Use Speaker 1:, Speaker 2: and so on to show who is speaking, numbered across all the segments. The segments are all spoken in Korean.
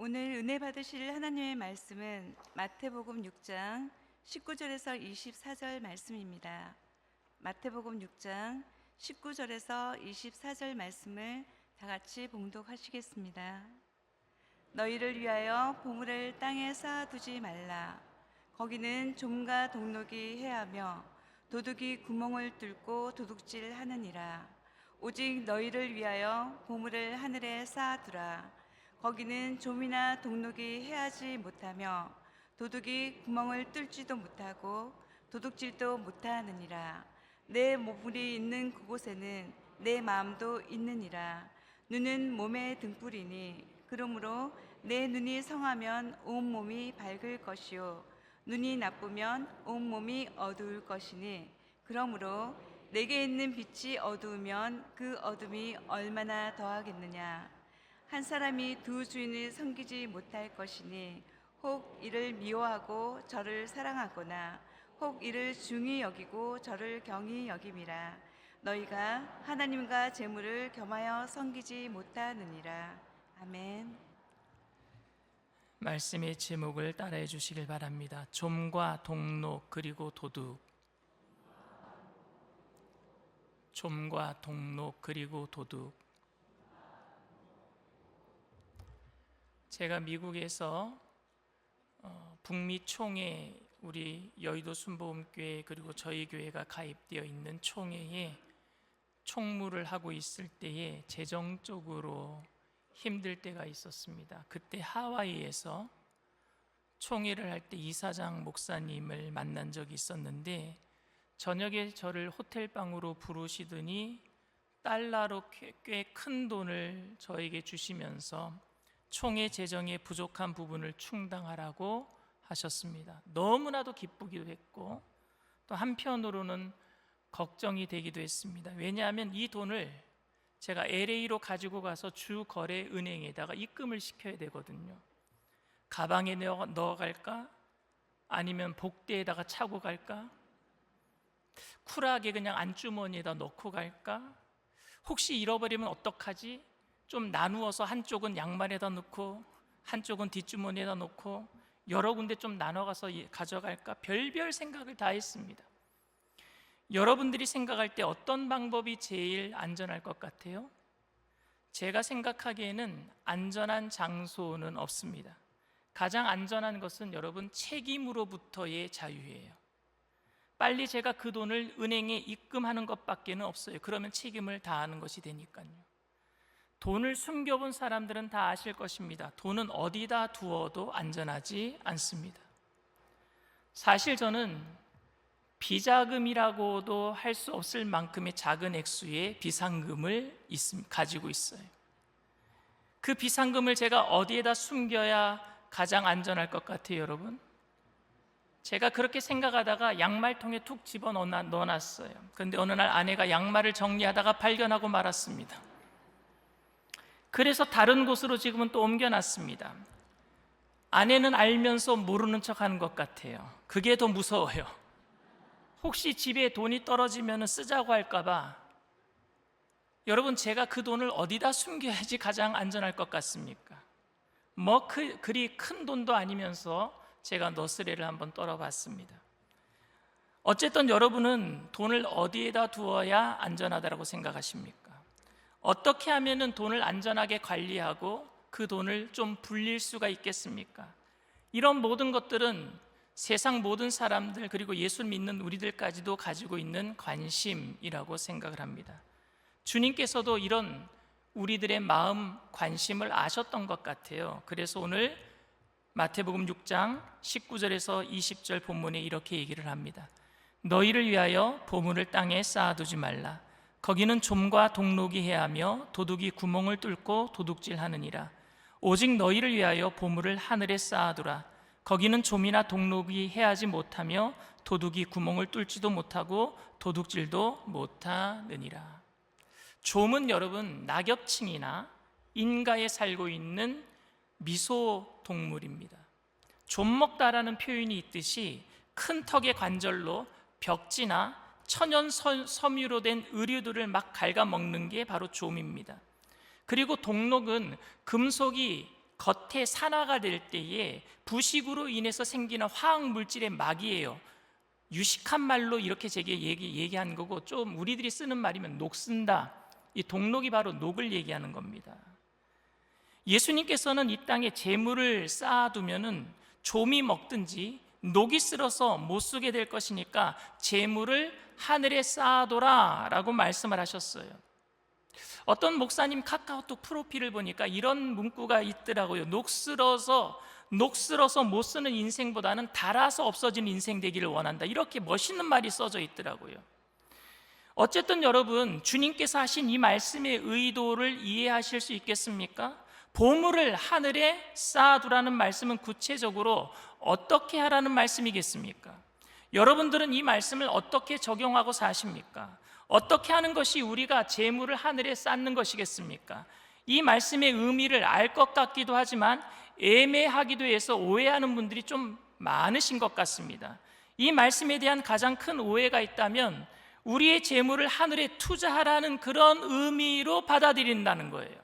Speaker 1: 오늘 은혜 받으실 하나님의 말씀은 마태복음 6장 19절에서 24절 말씀입니다. 마태복음 6장 19절에서 24절 말씀을 다 같이 봉독하시겠습니다. 너희를 위하여 보물을 땅에 쌓아두지 말라. 거기는 좀과 동록이 해하며 도둑이 구멍을 뚫고 도둑질하느니라. 오직 너희를 위하여 보물을 하늘에 쌓아두라. 거기는 좀이나 동록이 해하지 못하며 도둑이 구멍을 뚫지도 못하고 도둑질도 못하느니라. 내 보물이 있는 그곳에는 내 마음도 있느니라. 눈은 몸의 등불이니 그러므로 내 눈이 성하면 온 몸이 밝을 것이요 눈이 나쁘면 온 몸이 어두울 것이니 그러므로 내게 있는 빛이 어두우면 그 어둠이 얼마나 더하겠느냐. 한 사람이 두 주인을 섬기지 못할 것이니 혹 이를 미워하고 저를 사랑하거나 혹 이를 중히 여기고 저를 경히 여김이라. 너희가 하나님과 재물을 겸하여 섬기지 못하느니라. 아멘.
Speaker 2: 말씀의 제목을 따라해 주시길 바랍니다. 좀과 동록 그리고 도둑. 좀과 동록 그리고 도둑. 제가 미국에서 북미 총회, 우리 여의도 순복음교회 그리고 저희 교회가 가입되어 있는 총회에 총무를 하고 있을 때에 재정적으로 힘들 때가 있었습니다. 그때 하와이에서 총회를 할 때 이사장 목사님을 만난 적이 있었는데 저녁에 저를 호텔방으로 부르시더니 달러로 꽤 큰 돈을 저에게 주시면서 총회 재정에 부족한 부분을 충당하라고 하셨습니다. 너무나도 기쁘기도 했고 또 한편으로는 걱정이 되기도 했습니다. 왜냐하면 이 돈을 제가 LA로 가지고 가서 주거래 은행에다가 입금을 시켜야 되거든요. 가방에 넣어갈까? 아니면 복대에다가 차고 갈까? 쿨하게 그냥 안주머니에다 넣고 갈까? 혹시 잃어버리면 어떡하지? 좀 나누어서 한쪽은 양말에다 넣고 한쪽은 뒷주머니에다 넣고 여러 군데 좀 나눠가서 가져갈까? 별별 생각을 다 했습니다. 여러분들이 생각할 때 어떤 방법이 제일 안전할 것 같아요? 제가 생각하기에는 안전한 장소는 없습니다. 가장 안전한 것은 여러분 책임으로부터의 자유예요. 빨리 제가 그 돈을 은행에 입금하는 것밖에는 없어요. 그러면 책임을 다하는 것이 되니까요. 돈을 숨겨본 사람들은 다 아실 것입니다. 돈은 어디다 두어도 안전하지 않습니다. 사실 저는 비자금이라고도 할 수 없을 만큼의 작은 액수의 비상금을 가지고 있어요. 그 비상금을 제가 어디에다 숨겨야 가장 안전할 것 같아요, 여러분? 제가 그렇게 생각하다가 양말통에 툭 넣어놨어요. 그런데 어느 날 아내가 양말을 정리하다가 발견하고 말았습니다. 그래서 다른 곳으로 지금은 또 옮겨놨습니다. 아내는 알면서 모르는 척하는 것 같아요. 그게 더 무서워요. 혹시 집에 돈이 떨어지면 쓰자고 할까봐. 여러분, 제가 그 돈을 어디다 숨겨야지 가장 안전할 것 같습니까? 그리 큰 돈도 아니면서 제가 너스레를 한번 떨어봤습니다. 어쨌든 여러분은 돈을 어디에다 두어야 안전하다고 생각하십니까? 어떻게 하면 돈을 안전하게 관리하고 그 돈을 좀 불릴 수가 있겠습니까? 이런 모든 것들은 세상 모든 사람들 그리고 예수 믿는 우리들까지도 가지고 있는 관심이라고 생각을 합니다. 주님께서도 이런 우리들의 마음 관심을 아셨던 것 같아요. 그래서 오늘 마태복음 6장 19절에서 20절 본문에 이렇게 얘기를 합니다. 너희를 위하여 보물을 땅에 쌓아두지 말라. 거기는 좀과 동록이 해하며 도둑이 구멍을 뚫고 도둑질하느니라. 오직 너희를 위하여 보물을 하늘에 쌓아두라. 거기는 좀이나 동록이 해하지 못하며 도둑이 구멍을 뚫지도 못하고 도둑질도 못하느니라. 좀은 여러분 낙엽층이나 인가에 살고 있는 미소 동물입니다. 좀 먹다라는 표현이 있듯이 큰 턱의 관절로 벽지나 천연 섬유로 된 의류들을 막 갉아먹는 게 바로 좀입니다. 그리고 동록은 금속이 겉에 산화가 될 때에 부식으로 인해서 생기는 화학 물질의 막이에요. 유식한 말로 이렇게 제게 얘기한 거고, 좀 우리들이 쓰는 말이면 녹슨다. 이 녹록이 바로 녹을 얘기하는 겁니다. 예수님께서는 이 땅에 재물을 쌓아두면은 좀이 먹든지 녹이 쓸어서 못 쓰게 될 것이니까 재물을 하늘에 쌓아둬라 라고 말씀을 하셨어요. 어떤 목사님 카카오톡 프로필을 보니까 이런 문구가 있더라고요. 녹슬어서 못 쓰는 인생보다는 닳아서 없어지는 인생 되기를 원한다. 이렇게 멋있는 말이 써져 있더라고요. 어쨌든 여러분, 주님께서 하신 이 말씀의 의도를 이해하실 수 있겠습니까? 보물을 하늘에 쌓아두라는 말씀은 구체적으로 어떻게 하라는 말씀이겠습니까? 여러분들은 이 말씀을 어떻게 적용하고 사십니까? 어떻게 하는 것이 우리가 재물을 하늘에 쌓는 것이겠습니까? 이 말씀의 의미를 알 것 같기도 하지만 애매하기도 해서 오해하는 분들이 좀 많으신 것 같습니다. 이 말씀에 대한 가장 큰 오해가 있다면 우리의 재물을 하늘에 투자하라는 그런 의미로 받아들인다는 거예요.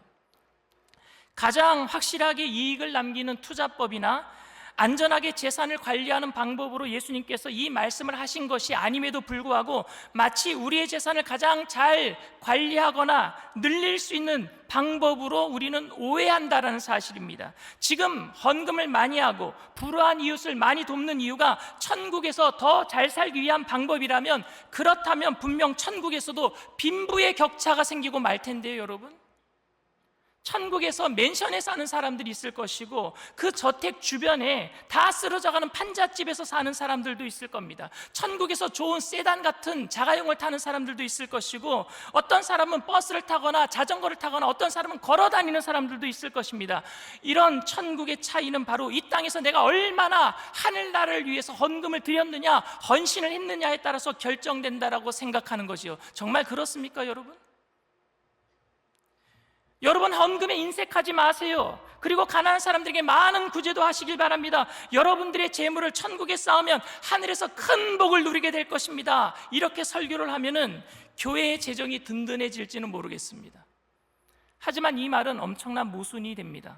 Speaker 2: 가장 확실하게 이익을 남기는 투자법이나 안전하게 재산을 관리하는 방법으로 예수님께서 이 말씀을 하신 것이 아님에도 불구하고 마치 우리의 재산을 가장 잘 관리하거나 늘릴 수 있는 방법으로 우리는 오해한다는 사실입니다. 지금 헌금을 많이 하고 불우한 이웃을 많이 돕는 이유가 천국에서 더 잘 살기 위한 방법이라면, 그렇다면 분명 천국에서도 빈부의 격차가 생기고 말 텐데요, 여러분. 천국에서 맨션에 사는 사람들이 있을 것이고 그 저택 주변에 다 쓰러져가는 판잣집에서 사는 사람들도 있을 겁니다. 천국에서 좋은 세단 같은 자가용을 타는 사람들도 있을 것이고, 어떤 사람은 버스를 타거나 자전거를 타거나 어떤 사람은 걸어 다니는 사람들도 있을 것입니다. 이런 천국의 차이는 바로 이 땅에서 내가 얼마나 하늘나라를 위해서 헌금을 드렸느냐, 헌신을 했느냐에 따라서 결정된다라고 생각하는 것이요. 정말 그렇습니까, 여러분? 여러분, 헌금에 인색하지 마세요. 그리고 가난한 사람들에게 많은 구제도 하시길 바랍니다. 여러분들의 재물을 천국에 쌓으면 하늘에서 큰 복을 누리게 될 것입니다. 이렇게 설교를 하면은 교회의 재정이 든든해질지는 모르겠습니다. 하지만 이 말은 엄청난 모순이 됩니다.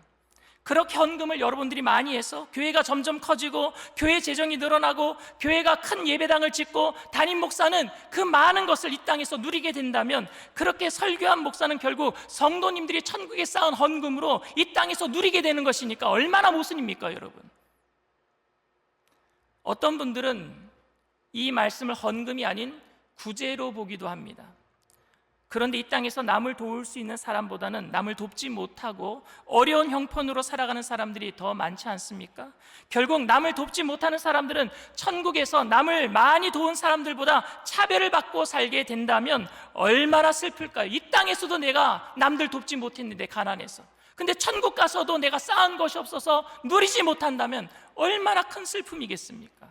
Speaker 2: 그렇게 헌금을 여러분들이 많이 해서 교회가 점점 커지고 교회 재정이 늘어나고 교회가 큰 예배당을 짓고 담임 목사는 그 많은 것을 이 땅에서 누리게 된다면, 그렇게 설교한 목사는 결국 성도님들이 천국에 쌓은 헌금으로 이 땅에서 누리게 되는 것이니까 얼마나 모순입니까, 여러분? 어떤 분들은 이 말씀을 헌금이 아닌 구제로 보기도 합니다. 그런데 이 땅에서 남을 도울 수 있는 사람보다는 남을 돕지 못하고 어려운 형편으로 살아가는 사람들이 더 많지 않습니까? 결국 남을 돕지 못하는 사람들은 천국에서 남을 많이 도운 사람들보다 차별을 받고 살게 된다면 얼마나 슬플까요? 이 땅에서도 내가 남들 돕지 못했는데 가난해서, 근데 천국 가서도 내가 쌓은 것이 없어서 누리지 못한다면 얼마나 큰 슬픔이겠습니까?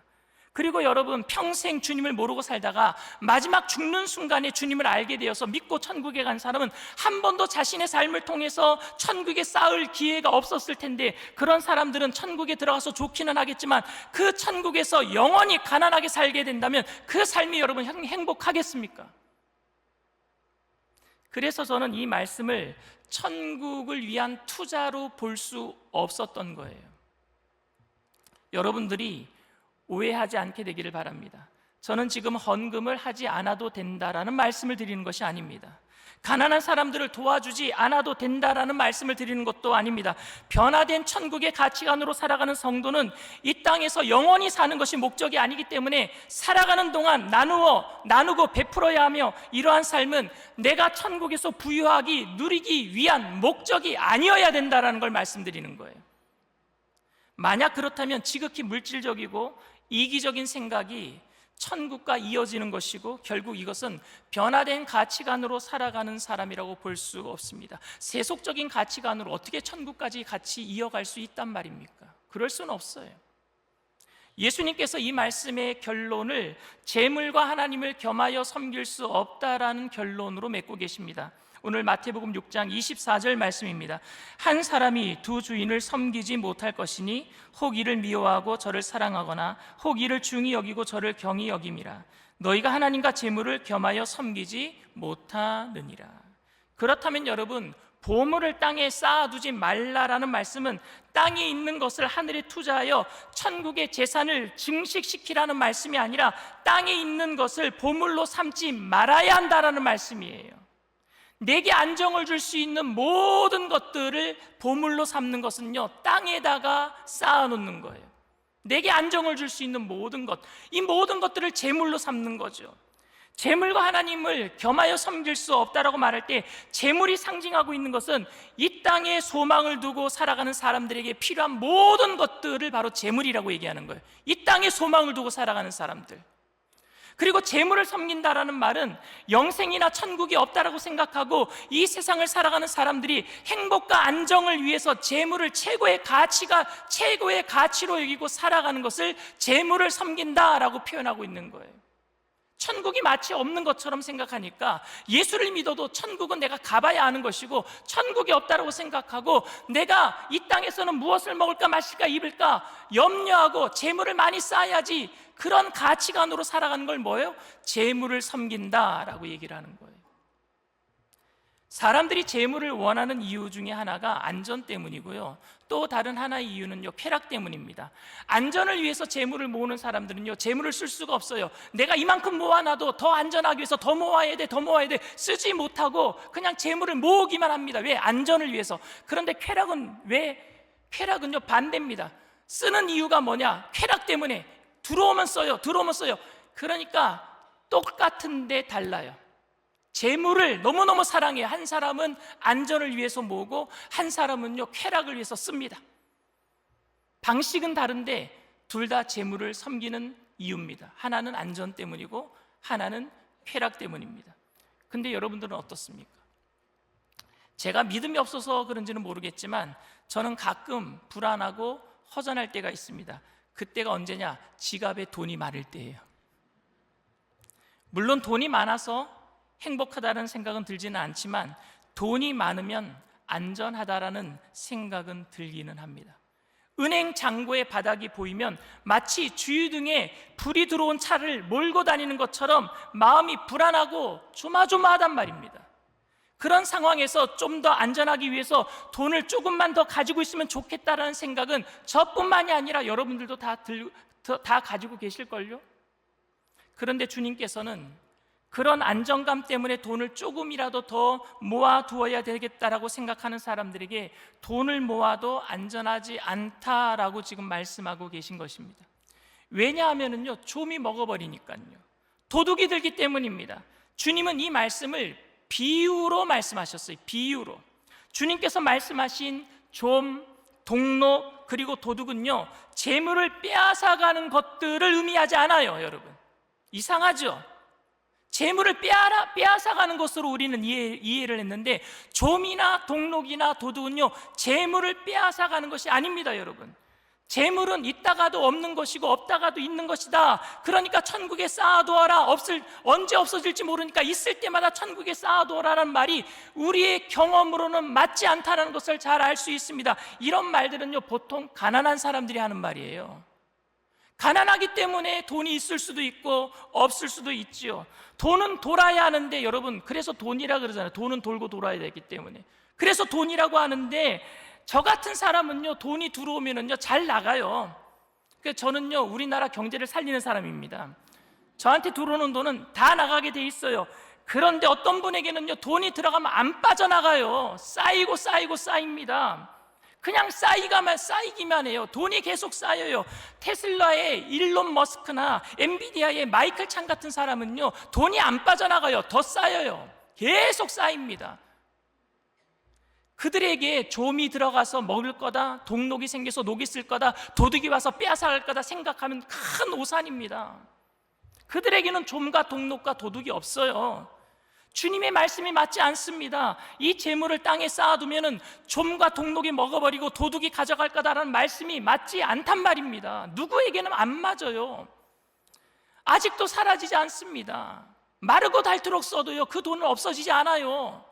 Speaker 2: 그리고 여러분, 평생 주님을 모르고 살다가 마지막 죽는 순간에 주님을 알게 되어서 믿고 천국에 간 사람은 한 번도 자신의 삶을 통해서 천국에 쌓을 기회가 없었을 텐데, 그런 사람들은 천국에 들어가서 좋기는 하겠지만 그 천국에서 영원히 가난하게 살게 된다면 그 삶이 여러분 행복하겠습니까? 그래서 저는 이 말씀을 천국을 위한 투자로 볼 수 없었던 거예요. 여러분들이 오해하지 않게 되기를 바랍니다. 저는 지금 헌금을 하지 않아도 된다라는 말씀을 드리는 것이 아닙니다. 가난한 사람들을 도와주지 않아도 된다라는 말씀을 드리는 것도 아닙니다. 변화된 천국의 가치관으로 살아가는 성도는 이 땅에서 영원히 사는 것이 목적이 아니기 때문에 살아가는 동안 나누고 베풀어야 하며, 이러한 삶은 내가 천국에서 부유하기, 누리기 위한 목적이 아니어야 된다라는 걸 말씀드리는 거예요. 만약 그렇다면 지극히 물질적이고 이기적인 생각이 천국과 이어지는 것이고, 결국 이것은 변화된 가치관으로 살아가는 사람이라고 볼 수 없습니다. 세속적인 가치관으로 어떻게 천국까지 같이 이어갈 수 있단 말입니까? 그럴 수는 없어요. 예수님께서 이 말씀의 결론을 재물과 하나님을 겸하여 섬길 수 없다라는 결론으로 맺고 계십니다. 오늘 마태복음 6장 24절 말씀입니다. 한 사람이 두 주인을 섬기지 못할 것이니 혹 이를 미워하고 저를 사랑하거나 혹 이를 중히 여기고 저를 경히 여김이라. 너희가 하나님과 재물을 겸하여 섬기지 못하느니라. 그렇다면 여러분, 보물을 땅에 쌓아두지 말라라는 말씀은 땅에 있는 것을 하늘에 투자하여 천국의 재산을 증식시키라는 말씀이 아니라 땅에 있는 것을 보물로 삼지 말아야 한다라는 말씀이에요. 내게 안정을 줄 수 있는 모든 것들을 보물로 삼는 것은요, 땅에다가 쌓아놓는 거예요. 내게 안정을 줄 수 있는 모든 것, 이 모든 것들을 재물로 삼는 거죠. 재물과 하나님을 겸하여 섬길 수 없다라고 말할 때 재물이 상징하고 있는 것은 이 땅에 소망을 두고 살아가는 사람들에게 필요한 모든 것들을 바로 재물이라고 얘기하는 거예요. 이 땅에 소망을 두고 살아가는 사람들. 그리고 재물을 섬긴다라는 말은 영생이나 천국이 없다라고 생각하고 이 세상을 살아가는 사람들이 행복과 안정을 위해서 재물을 최고의 가치로 여기고 살아가는 것을 재물을 섬긴다라고 표현하고 있는 거예요. 천국이 마치 없는 것처럼 생각하니까 예수를 믿어도 천국은 내가 가봐야 하는 것이고 천국이 없다고 생각하고 내가 이 땅에서는 무엇을 먹을까 마실까 입을까 염려하고 재물을 많이 쌓아야지, 그런 가치관으로 살아가는 걸 뭐예요? 재물을 섬긴다라고 얘기를 하는 거예요. 사람들이 재물을 원하는 이유 중에 하나가 안전 때문이고요, 또 다른 하나의 이유는요, 쾌락 때문입니다. 안전을 위해서 재물을 모으는 사람들은요, 재물을 쓸 수가 없어요. 내가 이만큼 모아놔도 더 안전하기 위해서 더 모아야 돼, 쓰지 못하고 그냥 재물을 모으기만 합니다. 왜? 안전을 위해서. 그런데 쾌락은요 반대입니다. 쓰는 이유가 뭐냐? 쾌락 때문에. 들어오면 써요. 그러니까 똑같은데 달라요. 재물을 너무너무 사랑해요. 한 사람은 안전을 위해서 모으고 한 사람은요 쾌락을 위해서 씁니다. 방식은 다른데 둘 다 재물을 섬기는 이유입니다. 하나는 안전 때문이고 하나는 쾌락 때문입니다. 근데 여러분들은 어떻습니까? 제가 믿음이 없어서 그런지는 모르겠지만 저는 가끔 불안하고 허전할 때가 있습니다. 그때가 언제냐? 지갑에 돈이 많을 때예요. 물론 돈이 많아서 행복하다는 생각은 들지는 않지만 돈이 많으면 안전하다라는 생각은 들기는 합니다. 은행 창고의 바닥이 보이면 마치 주유등에 불이 들어온 차를 몰고 다니는 것처럼 마음이 불안하고 조마조마하단 말입니다. 그런 상황에서 좀 더 안전하기 위해서 돈을 조금만 더 가지고 있으면 좋겠다라는 생각은 저뿐만이 아니라 여러분들도 다 가지고 계실걸요? 그런데 주님께서는 그런 안정감 때문에 돈을 조금이라도 더 모아두어야 되겠다라고 생각하는 사람들에게 돈을 모아도 안전하지 않다라고 지금 말씀하고 계신 것입니다. 왜냐하면요, 좀이 먹어버리니까요. 도둑이 들기 때문입니다. 주님은 이 말씀을 비유로 말씀하셨어요. 비유로. 주님께서 말씀하신 좀, 동록, 그리고 도둑은요, 재물을 빼앗아가는 것들을 의미하지 않아요, 여러분. 이상하죠? 재물을 빼앗아가는 것으로 우리는 이해를 했는데 좀이나 동록이나 도둑은요, 재물을 빼앗아가는 것이 아닙니다, 여러분. 재물은 있다가도 없는 것이고 없다가도 있는 것이다. 그러니까 천국에 쌓아두어라. 언제 없어질지 모르니까 있을 때마다 천국에 쌓아두어라라는 말이 우리의 경험으로는 맞지 않다는 것을 잘 알 수 있습니다. 이런 말들은요, 보통 가난한 사람들이 하는 말이에요. 가난하기 때문에 돈이 있을 수도 있고 없을 수도 있지요. 돈은 돌아야 하는데 여러분, 그래서 돈이라 그러잖아요. 돈은 돌고 돌아야 되기 때문에. 그래서 돈이라고 하는데 저 같은 사람은요, 돈이 들어오면은요 잘 나가요. 그래서 저는요, 우리나라 경제를 살리는 사람입니다. 저한테 들어오는 돈은 다 나가게 돼 있어요. 그런데 어떤 분에게는요, 돈이 들어가면 안 빠져나가요. 쌓입니다. 그냥 쌓이기만 해요. 돈이 계속 쌓여요. 테슬라의 일론 머스크나 엔비디아의 마이클 창 같은 사람은요, 돈이 안 빠져나가요. 더 쌓여요. 계속 쌓입니다. 그들에게 좀이 들어가서 먹을 거다, 동록이 생겨서 녹이 쓸 거다, 도둑이 와서 빼앗아갈 거다 생각하면 큰 오산입니다. 그들에게는 좀과 동록과 도둑이 없어요. 주님의 말씀이 맞지 않습니다. 이 재물을 땅에 쌓아두면 좀과 동록이 먹어버리고 도둑이 가져갈 거다라는 말씀이 맞지 않단 말입니다. 누구에게는 안 맞아요. 아직도 사라지지 않습니다. 마르고 닳도록 써도요, 그 돈은 없어지지 않아요.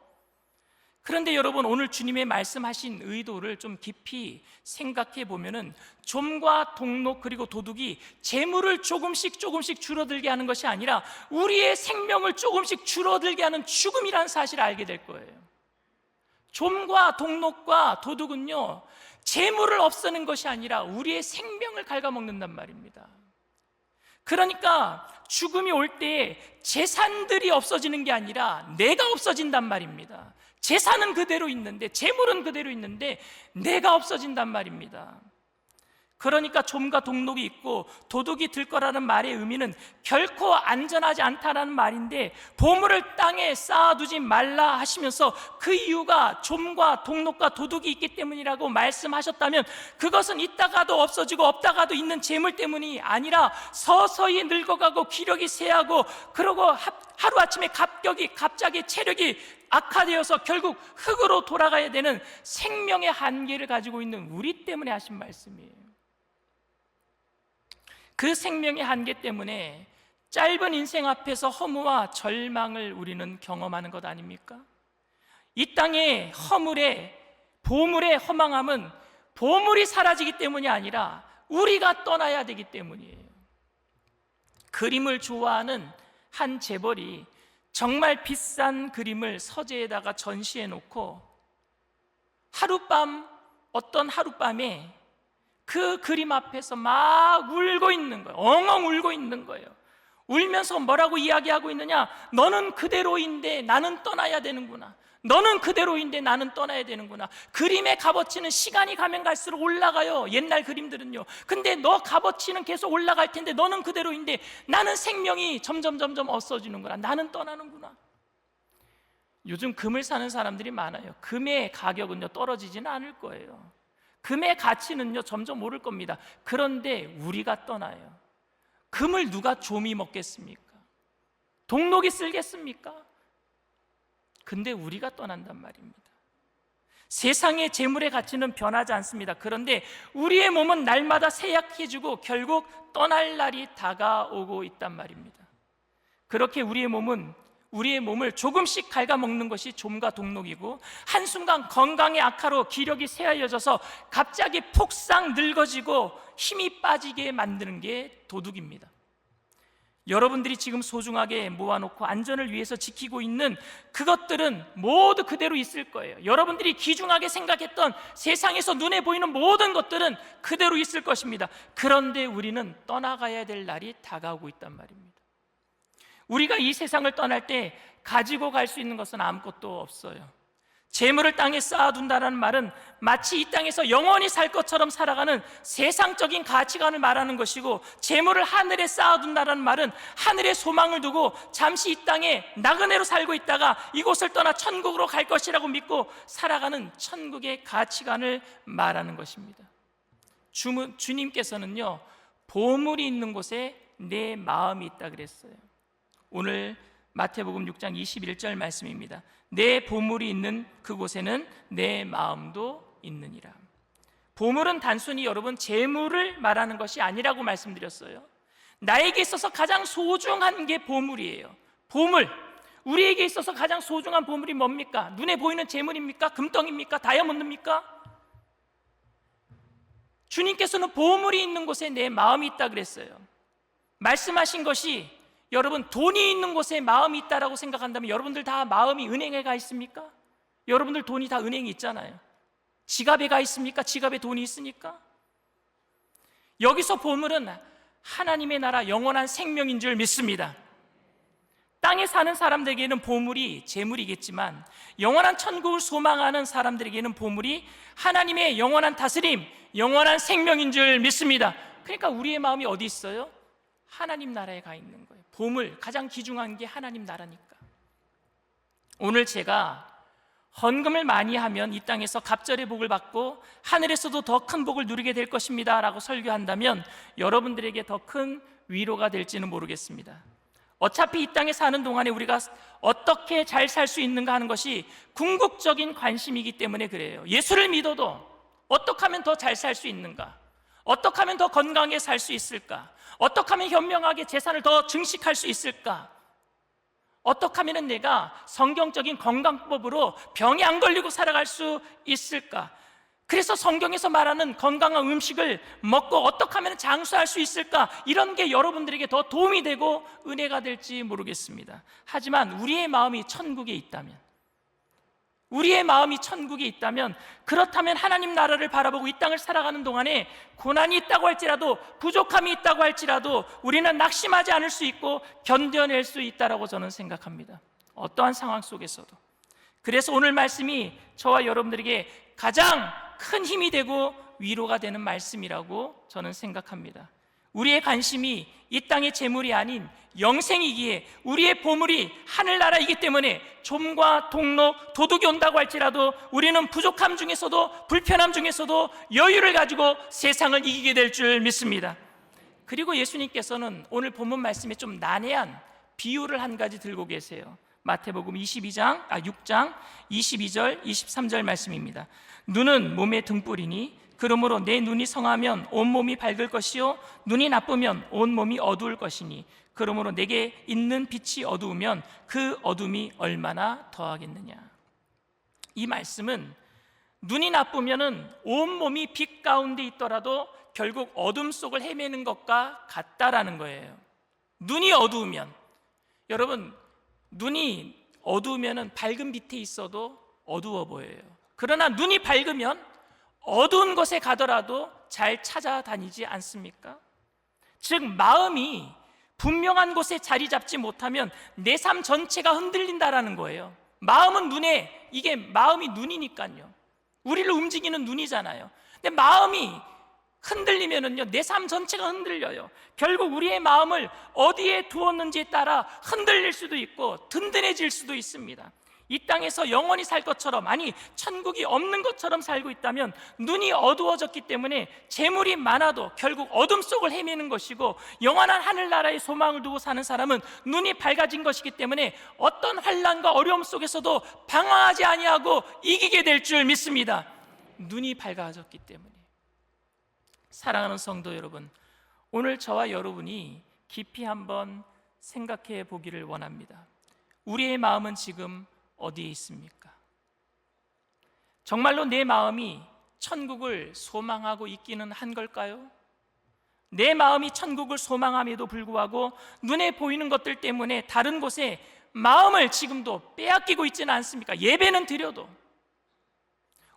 Speaker 2: 그런데 여러분, 오늘 주님의 말씀하신 의도를 좀 깊이 생각해 보면은 좀과 동록 그리고 도둑이 재물을 조금씩 줄어들게 하는 것이 아니라 우리의 생명을 조금씩 줄어들게 하는 죽음이라는 사실을 알게 될 거예요. 좀과 동록과 도둑은요, 재물을 없애는 것이 아니라 우리의 생명을 갉아먹는단 말입니다. 그러니까 죽음이 올 때에 재산들이 없어지는 게 아니라 내가 없어진단 말입니다. 재산은 그대로 있는데, 재물은 그대로 있는데 내가 없어진단 말입니다. 그러니까 좀과 동록이 있고 도둑이 들 거라는 말의 의미는 결코 안전하지 않다라는 말인데, 보물을 땅에 쌓아두지 말라 하시면서 그 이유가 좀과 동록과 도둑이 있기 때문이라고 말씀하셨다면, 그것은 있다가도 없어지고 없다가도 있는 재물 때문이 아니라 서서히 늙어가고 기력이 쇠하고, 그러고 하루아침에 갑자기 체력이 악화되어서 결국 흙으로 돌아가야 되는 생명의 한계를 가지고 있는 우리 때문에 하신 말씀이에요. 그 생명의 한계 때문에 짧은 인생 앞에서 허무와 절망을 우리는 경험하는 것 아닙니까? 이 땅의 보물의 허망함은 보물이 사라지기 때문이 아니라 우리가 떠나야 되기 때문이에요. 그림을 좋아하는 한 재벌이 정말 비싼 그림을 서재에다가 전시해 놓고 어떤 하룻밤에 그 그림 앞에서 막 울고 있는 거예요. 엉엉 울고 있는 거예요. 울면서 뭐라고 이야기하고 있느냐? 너는 그대로인데 나는 떠나야 되는구나. 너는 그대로인데 나는 떠나야 되는구나. 그림의 값어치는 시간이 가면 갈수록 올라가요. 옛날 그림들은요. 근데 너 값어치는 계속 올라갈 텐데 너는 그대로인데 나는 생명이 점점 없어지는구나. 나는 떠나는구나. 요즘 금을 사는 사람들이 많아요. 금의 가격은요, 떨어지지는 않을 거예요. 금의 가치는요, 점점 오를 겁니다. 그런데 우리가 떠나요. 금을 누가 좀이 먹겠습니까? 동록이 쓸겠습니까? 근데 우리가 떠난단 말입니다. 세상의 재물의 가치는 변하지 않습니다. 그런데 우리의 몸은 날마다 쇠약해지고 결국 떠날 날이 다가오고 있단 말입니다. 그렇게 우리의 몸을 조금씩 갉아먹는 것이 좀과 동록이고, 한순간 건강의 악화로 기력이 쇠하여져서 갑자기 폭삭 늙어지고 힘이 빠지게 만드는 게 도둑입니다. 여러분들이 지금 소중하게 모아놓고 안전을 위해서 지키고 있는 그것들은 모두 그대로 있을 거예요. 여러분들이 귀중하게 생각했던 세상에서 눈에 보이는 모든 것들은 그대로 있을 것입니다. 그런데 우리는 떠나가야 될 날이 다가오고 있단 말입니다. 우리가 이 세상을 떠날 때 가지고 갈 수 있는 것은 아무것도 없어요. 재물을 땅에 쌓아둔다는 말은 마치 이 땅에서 영원히 살 것처럼 살아가는 세상적인 가치관을 말하는 것이고, 재물을 하늘에 쌓아둔다는 말은 하늘에 소망을 두고 잠시 이 땅에 나그네로 살고 있다가 이곳을 떠나 천국으로 갈 것이라고 믿고 살아가는 천국의 가치관을 말하는 것입니다. 주님께서는요, 보물이 있는 곳에 내 마음이 있다 그랬어요. 오늘 마태복음 6장 21절 말씀입니다. 내 보물이 있는 그곳에는 내 마음도 있느니라. 보물은 단순히 여러분 재물을 말하는 것이 아니라고 말씀드렸어요. 나에게 있어서 가장 소중한 게 보물이에요. 보물, 우리에게 있어서 가장 소중한 보물이 뭡니까? 눈에 보이는 재물입니까? 금덩입니까? 다이아몬드입니까? 주님께서는 보물이 있는 곳에 내 마음이 있다 그랬어요. 말씀하신 것이 여러분 돈이 있는 곳에 마음이 있다라고 생각한다면 여러분들 다 마음이 은행에 가 있습니까? 여러분들 돈이 다 은행에 있잖아요. 지갑에 가 있습니까? 지갑에 돈이 있으니까? 여기서 보물은 하나님의 나라 영원한 생명인 줄 믿습니다. 땅에 사는 사람들에게는 보물이 재물이겠지만 영원한 천국을 소망하는 사람들에게는 보물이 하나님의 영원한 다스림, 영원한 생명인 줄 믿습니다. 그러니까 우리의 마음이 어디 있어요? 하나님 나라에 가 있는 거예요. 보물, 가장 귀중한 게 하나님 나라니까. 오늘 제가 헌금을 많이 하면 이 땅에서 갑절의 복을 받고 하늘에서도 더 큰 복을 누리게 될 것입니다 라고 설교한다면 여러분들에게 더 큰 위로가 될지는 모르겠습니다. 어차피 이 땅에 사는 동안에 우리가 어떻게 잘 살 수 있는가 하는 것이 궁극적인 관심이기 때문에 그래요. 예수를 믿어도 어떻게 하면 더 잘 살 수 있는가? 어떻게 하면 더 건강하게 살 수 있을까? 어떻게 하면 현명하게 재산을 더 증식할 수 있을까? 어떻게 하면 내가 성경적인 건강법으로 병이 안 걸리고 살아갈 수 있을까? 그래서 성경에서 말하는 건강한 음식을 먹고 어떻게 하면 장수할 수 있을까? 이런 게 여러분들에게 더 도움이 되고 은혜가 될지 모르겠습니다. 하지만 우리의 마음이 천국에 있다면, 우리의 마음이 천국에 있다면, 그렇다면 하나님 나라를 바라보고 이 땅을 살아가는 동안에 고난이 있다고 할지라도, 부족함이 있다고 할지라도 우리는 낙심하지 않을 수 있고 견뎌낼 수 있다라고 저는 생각합니다. 어떠한 상황 속에서도. 그래서 오늘 말씀이 저와 여러분들에게 가장 큰 힘이 되고 위로가 되는 말씀이라고 저는 생각합니다. 우리의 관심이 이 땅의 재물이 아닌 영생이기에, 우리의 보물이 하늘나라이기 때문에 좀과 동록, 도둑이 온다고 할지라도 우리는 부족함 중에서도, 불편함 중에서도 여유를 가지고 세상을 이기게 될 줄 믿습니다. 그리고 예수님께서는 오늘 본문 말씀에 좀 난해한 비유를 한 가지 들고 계세요. 마태복음 6장 22절 23절 말씀입니다. 눈은 몸의 등불이니 그러므로 내 눈이 성하면 온몸이 밝을 것이요 눈이 나쁘면 온몸이 어두울 것이니 그러므로 내게 있는 빛이 어두우면 그 어둠이 얼마나 더하겠느냐. 이 말씀은 눈이 나쁘면 온몸이 빛 가운데 있더라도 결국 어둠 속을 헤매는 것과 같다라는 거예요. 눈이 어두우면, 여러분, 눈이 어두우면 밝은 빛에 있어도 어두워 보여요. 그러나 눈이 밝으면 어두운 곳에 가더라도 잘 찾아다니지 않습니까? 즉 마음이 분명한 곳에 자리 잡지 못하면 내 삶 전체가 흔들린다라는 거예요. 마음은 눈에, 이게 마음이 눈이니까요. 우리를 움직이는 눈이잖아요. 근데 마음이 흔들리면은요, 내 삶 전체가 흔들려요. 결국 우리의 마음을 어디에 두었는지에 따라 흔들릴 수도 있고 든든해질 수도 있습니다. 이 땅에서 영원히 살 것처럼, 아니 천국이 없는 것처럼 살고 있다면 눈이 어두워졌기 때문에 재물이 많아도 결국 어둠 속을 헤매는 것이고, 영원한 하늘나라의 소망을 두고 사는 사람은 눈이 밝아진 것이기 때문에 어떤 환난과 어려움 속에서도 방황하지 아니하고 이기게 될 줄 믿습니다. 눈이 밝아졌기 때문에. 사랑하는 성도 여러분, 오늘 저와 여러분이 깊이 한번 생각해 보기를 원합니다. 우리의 마음은 지금 어디에 있습니까? 정말로 내 마음이 천국을 소망하고 있기는 한 걸까요? 내 마음이 천국을 소망함에도 불구하고 눈에 보이는 것들 때문에 다른 곳에 마음을 지금도 빼앗기고 있지는 않습니까? 예배는 드려도.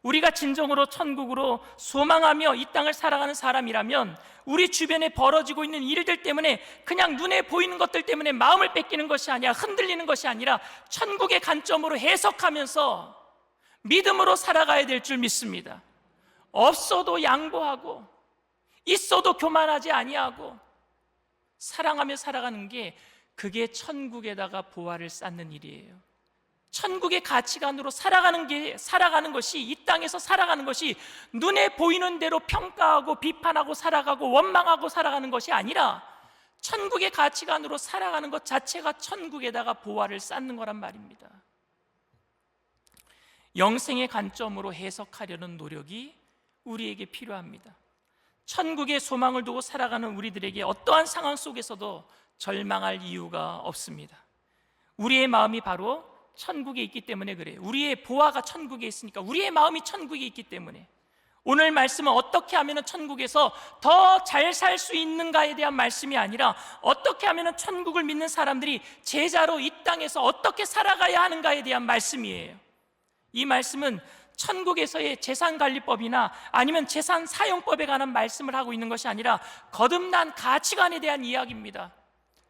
Speaker 2: 우리가 진정으로 천국으로 소망하며 이 땅을 살아가는 사람이라면 우리 주변에 벌어지고 있는 일들 때문에, 그냥 눈에 보이는 것들 때문에 마음을 뺏기는 것이 아니라, 흔들리는 것이 아니라 천국의 관점으로 해석하면서 믿음으로 살아가야 될 줄 믿습니다. 없어도 양보하고 있어도 교만하지 아니하고 사랑하며 살아가는 게, 그게 천국에다가 보화를 쌓는 일이에요. 천국의 가치관으로 살아가는 것이, 이 땅에서 살아가는 것이 눈에 보이는 대로 평가하고 비판하고 살아가고 원망하고 살아가는 것이 아니라 천국의 가치관으로 살아가는 것 자체가 천국에다가 보화를 쌓는 거란 말입니다. 영생의 관점으로 해석하려는 노력이 우리에게 필요합니다. 천국의 소망을 두고 살아가는 우리들에게 어떠한 상황 속에서도 절망할 이유가 없습니다. 우리의 마음이 바로 천국에 있기 때문에 그래요. 우리의 보화가 천국에 있으니까, 우리의 마음이 천국에 있기 때문에. 오늘 말씀은 어떻게 하면 천국에서 더 잘 살 수 있는가에 대한 말씀이 아니라, 어떻게 하면 천국을 믿는 사람들이 제자로 이 땅에서 어떻게 살아가야 하는가에 대한 말씀이에요. 이 말씀은 천국에서의 재산관리법이나 아니면 재산 사용법에 관한 말씀을 하고 있는 것이 아니라 거듭난 가치관에 대한 이야기입니다.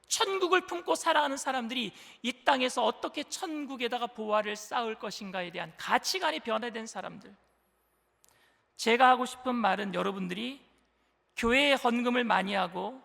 Speaker 2: 천국을 품고 살아가는 사람들이 이 땅에서 어떻게 천국에다가 보화를 쌓을 것인가에 대한 가치관이 변화된 사람들. 제가 하고 싶은 말은, 여러분들이 교회에 헌금을 많이 하고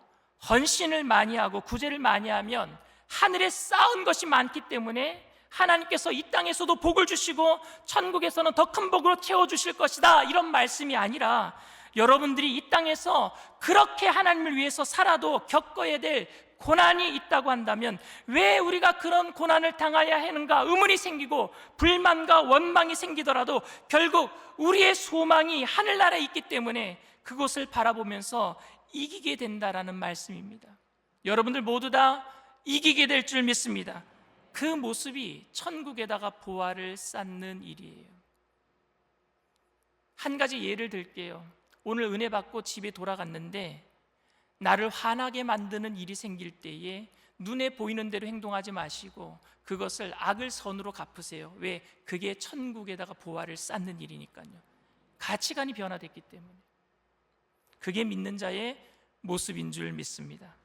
Speaker 2: 헌신을 많이 하고 구제를 많이 하면 하늘에 쌓은 것이 많기 때문에 하나님께서 이 땅에서도 복을 주시고 천국에서는 더 큰 복으로 채워주실 것이다, 이런 말씀이 아니라, 여러분들이 이 땅에서 그렇게 하나님을 위해서 살아도 겪어야 될 고난이 있다고 한다면 왜 우리가 그런 고난을 당해야 하는가 의문이 생기고 불만과 원망이 생기더라도 결국 우리의 소망이 하늘나라에 있기 때문에 그곳을 바라보면서 이기게 된다라는 말씀입니다. 여러분들 모두 다 이기게 될 줄 믿습니다. 그 모습이 천국에다가 보화를 쌓는 일이에요. 한 가지 예를 들게요. 오늘 은혜 받고 집에 돌아갔는데 나를 화나게 만드는 일이 생길 때에 눈에 보이는 대로 행동하지 마시고 그것을 악을 선으로 갚으세요. 왜? 그게 천국에다가 보화를 쌓는 일이니까요. 가치관이 변화됐기 때문에. 그게 믿는 자의 모습인 줄 믿습니다.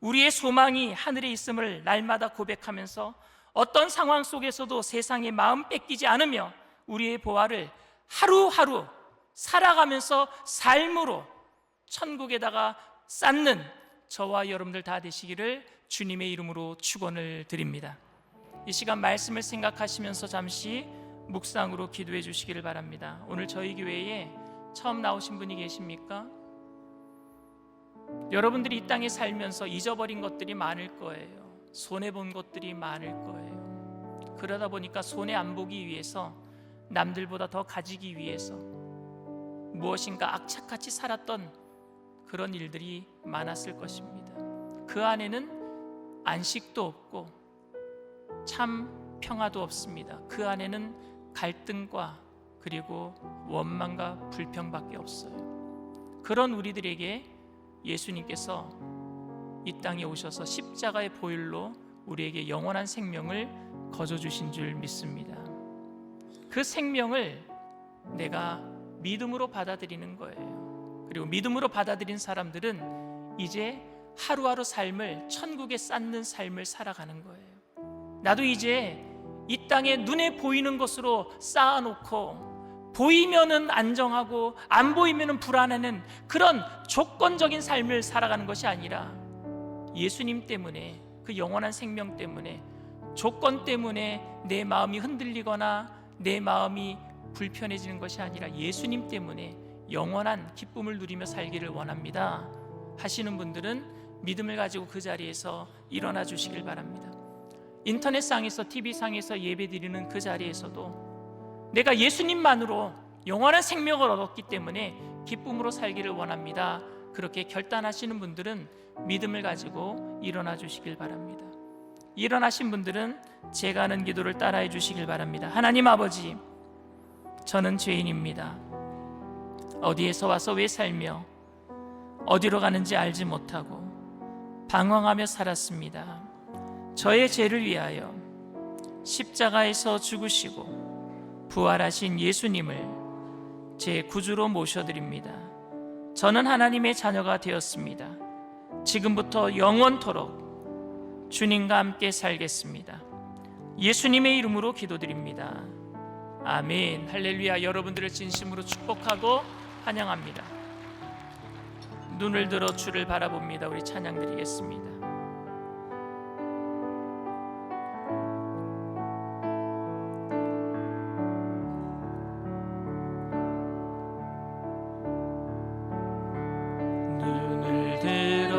Speaker 2: 우리의 소망이 하늘에 있음을 날마다 고백하면서 어떤 상황 속에서도 세상의 마음 뺏기지 않으며 우리의 보화를 하루하루 살아가면서 삶으로 천국에다가 쌓는 저와 여러분들 다 되시기를 주님의 이름으로 축원을 드립니다. 이 시간 말씀을 생각하시면서 잠시 묵상으로 기도해 주시기를 바랍니다. 오늘 저희 교회에 처음 나오신 분이 계십니까? 여러분들이 이 땅에 살면서 잊어버린 것들이 많을 거예요. 손해본 것들이 많을 거예요. 그러다 보니까 손해 안 보기 위해서, 남들보다 더 가지기 위해서 무엇인가 악착같이 살았던 그런 일들이 많았을 것입니다. 그 안에는 안식도 없고 참 평화도 없습니다. 그 안에는 갈등과 그리고 원망과 불평밖에 없어요. 그런 우리들에게 예수님께서 이 땅에 오셔서 십자가의 보혈로 우리에게 영원한 생명을 거저주신 줄 믿습니다. 그 생명을 내가 믿음으로 받아들이는 거예요. 그리고 믿음으로 받아들인 사람들은 이제 하루하루 삶을 천국에 쌓는 삶을 살아가는 거예요. 나도 이제 이 땅에 눈에 보이는 것으로 쌓아놓고 보이면은 안정하고 안 보이면은 불안해하는 그런 조건적인 삶을 살아가는 것이 아니라 예수님 때문에, 그 영원한 생명 때문에, 조건 때문에 내 마음이 흔들리거나 내 마음이 불편해지는 것이 아니라 예수님 때문에 영원한 기쁨을 누리며 살기를 원합니다 하시는 분들은 믿음을 가지고 그 자리에서 일어나 주시길 바랍니다. 인터넷상에서, TV상에서 예배드리는 그 자리에서도 내가 예수님만으로 영원한 생명을 얻었기 때문에 기쁨으로 살기를 원합니다, 그렇게 결단하시는 분들은 믿음을 가지고 일어나 주시길 바랍니다. 일어나신 분들은 제가 하는 기도를 따라해 주시길 바랍니다. 하나님 아버지, 저는 죄인입니다. 어디에서 와서 왜 살며 어디로 가는지 알지 못하고 방황하며 살았습니다. 저의 죄를 위하여 십자가에서 죽으시고 부활하신 예수님을 제 구주로 모셔드립니다. 저는 하나님의 자녀가 되었습니다. 지금부터 영원토록 주님과 함께 살겠습니다. 예수님의 이름으로 기도드립니다. 아멘. 할렐루야. 여러분들을 진심으로 축복하고 환영합니다. 눈을 들어 주를 바라봅니다. 우리 찬양 드리겠습니다. 눈을 들어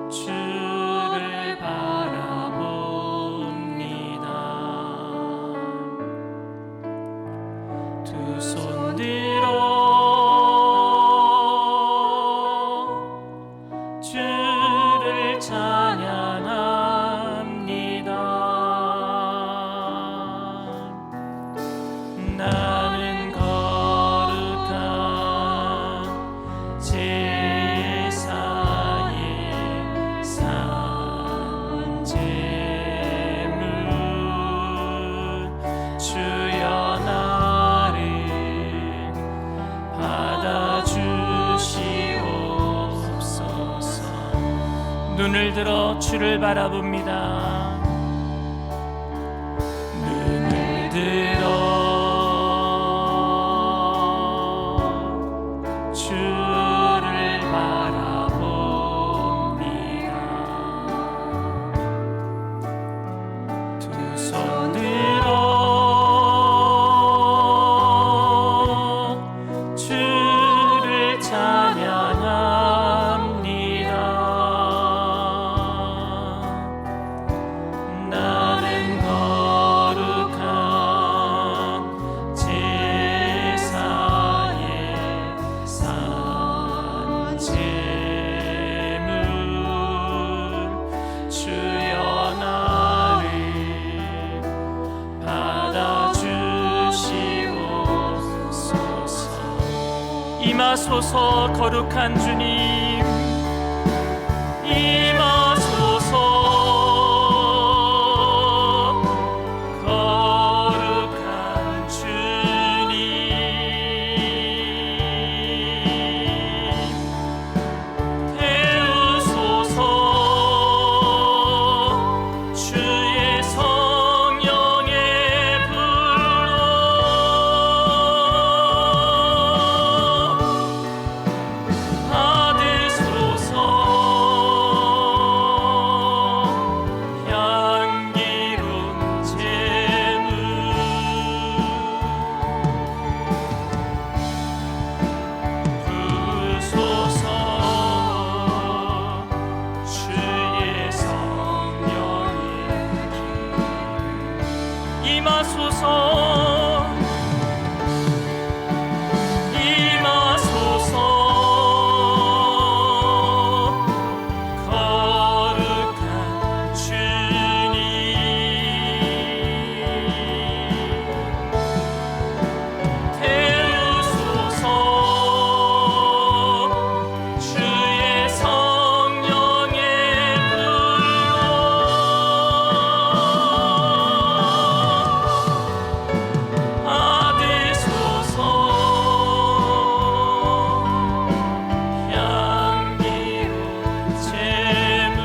Speaker 2: 주를 바라봅니다. 두 손 들어 주를 찬양합니다. 나는 거룩한 제사의 산 제물 주여 나를 받아주시옵소서. 눈을 들어 주를 바라봅니다. 눈을 들어 주를 바라봅니다. 두 손 들어 주를 찬양합니다. 나는 거룩한 제사의 산 제물 주여 나를 받아주시옵소서. 임하소서. 거룩한 주님, 거룩한 주님, 태우소서. 주의 성령의 불로 받으소서. 향기로운 제물 부으소서. 주의 성령의 임하소서. 임하소서. 거룩한 주님, 태우소서. 주의 성령의 불로 받으소서. 향기로운 제물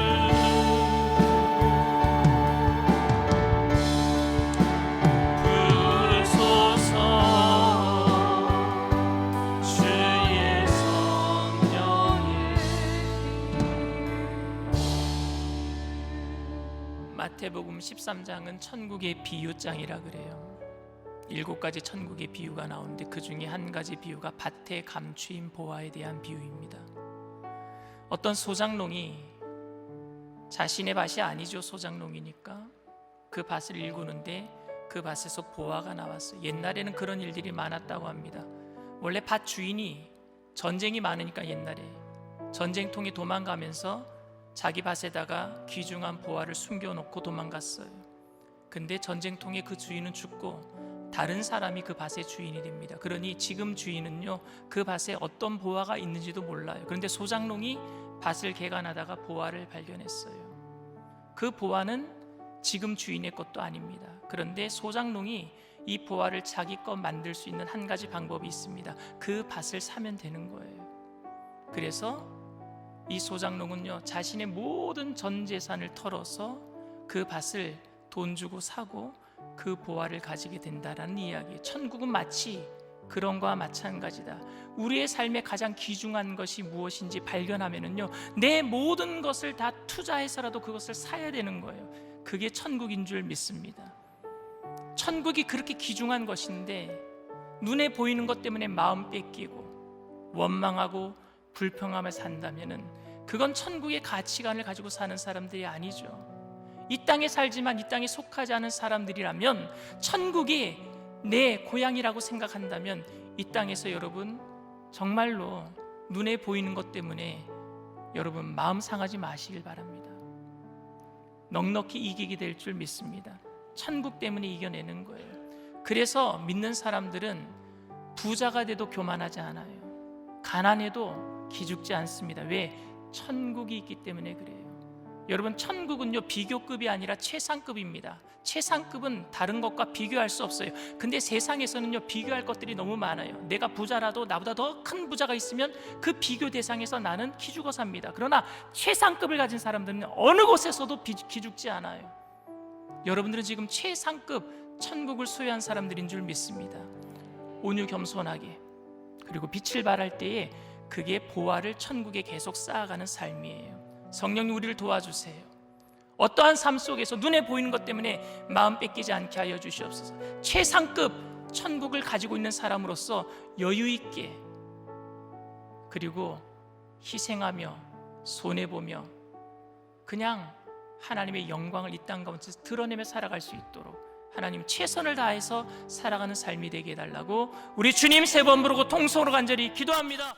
Speaker 2: 부으소서. 주의 성령의. 마태복음 13장은 천국의 비유장이라 그래요. 7가지 천국의 비유가 나오는데 그 중에 한 가지 비유가 밭에 감추인 보화에 대한 비유입니다. 어떤 소장농이 자신의 밭이 아니죠. 소장농이니까 그 밭을 일구는데 그 밭에서 보화가 나왔어요. 옛날에는 그런 일들이 많았다고 합니다. 원래 밭 주인이 전쟁이 많으니까 옛날에 전쟁통에 도망가면서 자기 밭에다가 귀중한 보화를 숨겨놓고 도망갔어요. 근데 전쟁통에 그 주인은 죽고 다른 사람이 그 밭의 주인이 됩니다. 그러니 지금 주인은요, 그 밭에 어떤 보화가 있는지도 몰라요. 그런데 소장농이 밭을 개간하다가 보화를 발견했어요. 그 보화는 지금 주인의 것도 아닙니다. 그런데 소장농이 이 보화를 자기 것 만들 수 있는 한 가지 방법이 있습니다. 그 밭을 사면 되는 거예요. 그래서 이 소장농은요, 자신의 모든 전 재산을 털어서 그 밭을 돈 주고 사고 그 보화를 가지게 된다라는 이야기예요. 천국은 마치 그런 거와 마찬가지다. 우리의 삶에 가장 귀중한 것이 무엇인지 발견하면은요, 내 모든 것을 다 투자해서라도 그것을 사야 되는 거예요. 그게 천국인 줄 믿습니다. 천국이 그렇게 귀중한 것인데 눈에 보이는 것 때문에 마음 뺏기고 원망하고 불평하며 산다면은 그건 천국의 가치관을 가지고 사는 사람들이 아니죠. 이 땅에 살지만 이 땅에 속하지 않은 사람들이라면, 천국이 내 고향이라고 생각한다면 이 땅에서 여러분 정말로 눈에 보이는 것 때문에 여러분 마음 상하지 마시길 바랍니다. 넉넉히 이기게 될 줄 믿습니다. 천국 때문에 이겨내는 거예요. 그래서 믿는 사람들은 부자가 돼도 교만하지 않아요. 가난해도 기죽지 않습니다. 왜? 천국이 있기 때문에 그래요. 여러분, 천국은요 비교급이 아니라 최상급입니다. 최상급은 다른 것과 비교할 수 없어요. 근데 세상에서는요 비교할 것들이 너무 많아요. 내가 부자라도 나보다 더 큰 부자가 있으면 그 비교 대상에서 나는 기죽어 삽니다. 그러나 최상급을 가진 사람들은 어느 곳에서도 기죽지 않아요. 여러분들은 지금 최상급 천국을 소유한 사람들인 줄 믿습니다. 온유 겸손하게, 그리고 빛을 발할 때에 그게 보화를 천국에 계속 쌓아가는 삶이에요. 성령님, 우리를 도와주세요. 어떠한 삶 속에서 눈에 보이는 것 때문에 마음 뺏기지 않게 하여 주시옵소서. 최상급 천국을 가지고 있는 사람으로서 여유 있게, 그리고 희생하며 손해보며 그냥 하나님의 영광을 이 땅 가운데서 드러내며 살아갈 수 있도록 하나님 최선을 다해서 살아가는 삶이 되게 해달라고 우리 주님 세 번 부르고 통성으로 간절히 기도합니다.